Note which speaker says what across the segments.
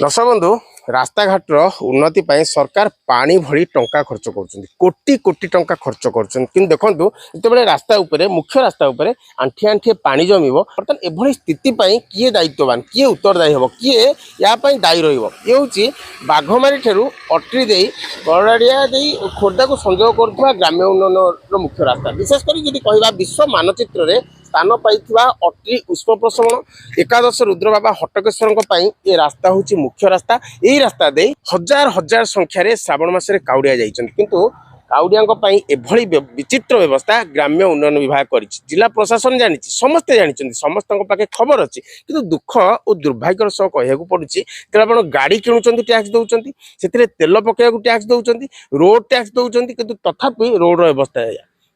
Speaker 1: दर्शक बंधु रास्ताघाटर उन्नति पर सरकार पानी भली टंका खर्च कर कोटी कोटी टंका खर्च कर देखो जिते रास्ता उपरे मुख्य रास्ता उपरे आंठिए आंठिए पानी जमी बर्तमान एभली स्थिति किए दायित्ववान किए उत्तरदायी हम किए या दायी रही बाघमारी ठू अट्री दे बरड़िया खोर्धा को संजोग कर ग्राम्य उन्नयन मुख्य रास्ता विशेषकर कह विश्व मानचित्र में स्थान पाई अट्री उष्म प्रसवण एकादश रुद्र बाबा हटकेश्वर ये रास्ता हूँ मुख्य रास्ता। यही रास्ता दे हजार हजार संख्यार श्रावण मासरे काउड़िया जाइछन्ति किंतु काउड़िया एभली विचित्र व्यवस्था ग्राम्य उन्नयन विभाग कर जिला प्रशासन जानी समस्ते जानी समस्त पाखे खबर अच्छी किंतु दुख और दुर्भाग्यर सह कहू पड़ुछि तेरे आप गाड़ी किणुचंती टैक्स दौरान से तेल पकड़ा टैक्स दौरान रोड टैक्स दौरान किंतु तथापि रोड व्यवस्था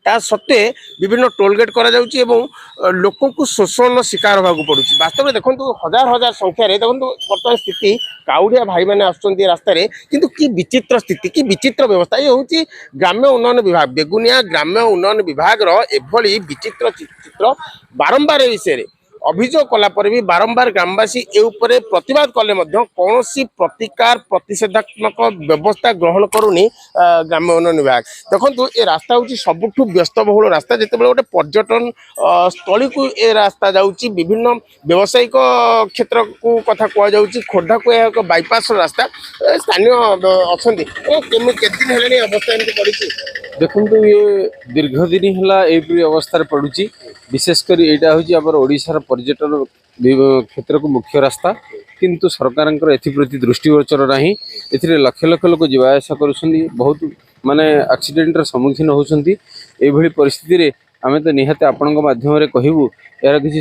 Speaker 1: ता सत्वे विभिन्न टोलगेट करा जाउछि एवं लोकों को शोषण शिकार होगा पड़ुछि। वास्तव में देखो हजार हजार संख्यार देखो बर्तमान स्थिति काउड़िया भाई मैंने आसुच्चंती रास्ता किंतु कि विचित्र स्थिति कि विचित्र व्यवस्था ये हूँ ग्राम्य उन्नयन विभाग बेगुनिया ग्राम्य उन्नयन विभाग एभली विचित्र चित्र बारंबार विषय अभियोग कलापर भी बारंबार ग्रामवासी ए प्रतिवाद कले कौन प्रतिकार प्रतिषेधात्मक व्यवस्था ग्रहण करूनी ग्राम्य उन्नयन विभाग। देखो ये रास्ता हूँ सबुठ व्यस्तबहुल रास्ता जिते गोटे पर्यटन स्थली को ये रास्ता जाऊँगी विभिन्न व्यावसायिक क्षेत्र को कथा कहुच्छी खोर्धा को यह एक बाईपास रास्ता स्थानीय अच्छा केदिन है अवस्था एमती पड़ी
Speaker 2: देखु ये दीर्घ दिन है अवस्था पड़ुची विशेषकर यहाँ हूँ ओडिशार पर्यटन क्षेत्र को मुख्य रास्ता किंतु सरकार एप्रति दृष्टिगोचर ना ए लक्ष लक्ष लोक जीवासा कर बहुत माने एक्सीडेंटर सम्मुखीन होती ये परिस्थिति आम तो निहाती आपण माध्यम कहूँ यार किसी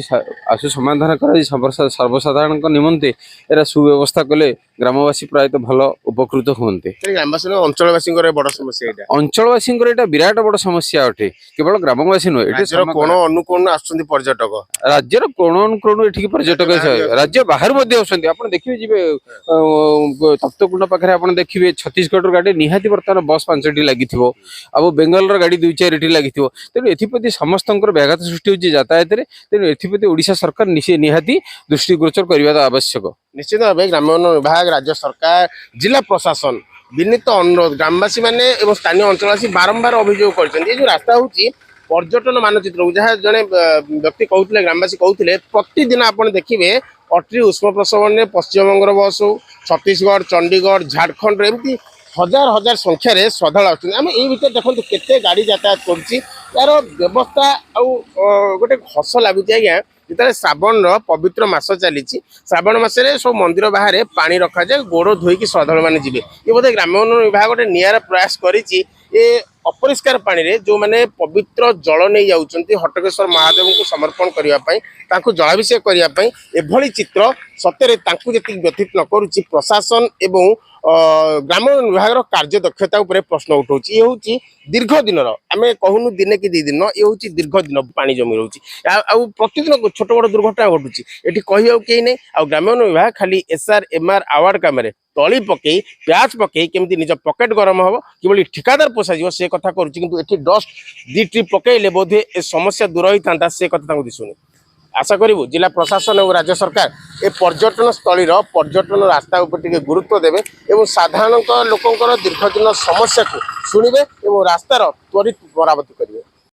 Speaker 2: आशु समाधान कर सर्वसाधारण निमंते यार सुव्यवस्था कले ग्रामवासी प्राय भल उपकृत होते।
Speaker 1: अंचलवासी बड़ समस्या
Speaker 2: अंचलवासी विराट बड़ समस्या अटे केवल ग्रामवासी नुहे
Speaker 1: कोण अनुकोण आसुच्चंती पर्यटक
Speaker 2: राज्यर कोण अनुकोण ये पर्यटक राज्य बाहर आप देखिए जी तप्तकुंड पाखे आप देखिए छत्तीसगढ़ गाड़ी निहाती बर्तमान बस 5टी लगी अब बेंगल गाड़ी 2-4टी लगी तेणु एप्रति समस्त व्याघात सृष्टि होती यातायात तेणु एप्रति ओडिशा सरकार निहाती दृष्टिगोचर करने आवश्यक।
Speaker 1: निश्चित भाव ग्राम्य उन्नयन विभाग राज्य सरकार जिला प्रशासन विनीत अनुरोध ग्रामवासी मैंने स्थानीय अंचलवासी बारंबार अभियोग कर रास्ता हूँ पर्यटन मानचित्र जहाँ जड़े व्यक्ति कहते ग्रामवासी कहते प्रतिदिन आप देखिए अट्री उष्म प्रसवन में पश्चिमबंगर बस हो छत्तीसगढ़ चंडीगढ़ झारखंड एमती हजार हजार संख्यार श्रद्धा आम ये देखो केते गाड़ी यातायात कर व्यवस्था गोटे हस लगुच आज्ञा जिते श्रावण पवित्र मास चली श्रावण मसरे सब मंदिर बाहर पानी रखा जाए गोड़ धोईकी श्रद्धा मैंने जी ये बोधे ग्राम्य उन्नयन विभाग गोटे निरा प्रयास करी अपरिष्कार पानी रे जो माने पवित्र जल नहीं जाउछंती हटकेश्वर महादेव को समर्पण करने जलाभिषेक करने एभली चित्र सत्य जी व्यतीत न करुच्ची प्रशासन एवं ग्राम्य विभाग कार्य दक्षता उपर प्रश्न उठाऊँ ये हूँ दीर्घ दिन आम कहूनु दिने कि 2 दिन ये हूँ दीर्घ दिन पानी जमी रोचे प्रतिदिन छोट बड़ दुर्घटना घटुची ये कह कहीं नहीं आ ग्राम्य विभाग खाली SRMR अवार्ड काम तली पकई प्याज पकई केमती निज पकेट गरम हम कि ठिकादार पोसाଯିव से कथा करुच्ची डस्ट 2 ट्रिप पकईले बोधे ए समस्या दूर होता से कथा दिशुनी। आशा करूँ जिला प्रशासन और राज्य सरकार ए पर्यटन स्थलीर पर्यटन रास्ता उपर गुरुत्व देवे और साधारण लोकंर दीर्घ दिन समस्या को शुणवे और रास्तार त्वरित मरामती करेंगे।